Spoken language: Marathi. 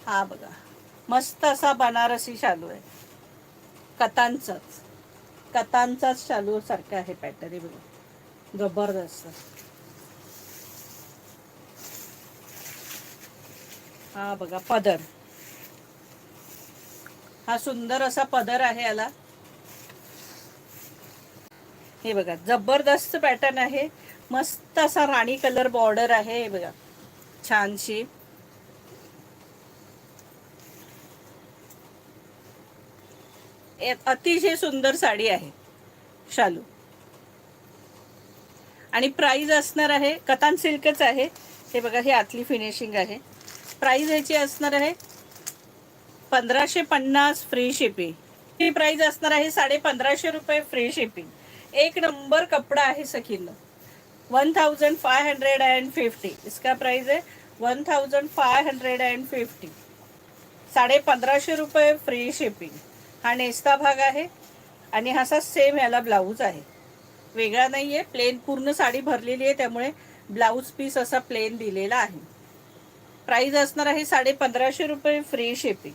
हा बघा, मस्त असा बनारसी शालू आहे. कतांचाच कतांचाच शालू सारखा आहे पॅटर्न. हे बघा, जबरदस्त. हा बघा पदर, हा सुंदर असा पदर आहे याला. हे बघा, जबरदस्त पॅटर्न आहे. मस्त असा राणी कलर बॉर्डर आहे. हे बघा, छानशी. अतिशय सुंदर साडी आहे शालू. आणि प्राइस असणार आहे, कतान सिल्कच आहे. हे बघा, ही आतली फिनिशिंग आहे. प्राइस ह्याची असणार आहे 1550 फ्री शिपिंग. प्राइस असणार आहे 1550 रुपये फ्री शिपिंग. एक नंबर कपडा आहे सखींनो. 1550, इसका प्राइस है 1550. 1550 रुपये फ्री शिपिंग. हा नेस्ता भाग आहे आणि हा असा सेम याला ब्लाऊज आहे. वेगळा नाही आहे, प्लेन पूर्ण साडी भरलेली आहे, त्यामुळे ब्लाऊज पीस असा प्लेन दिलेला आहे. प्राइस असणार आहे 1550 रुपये फ्री शिपिंग.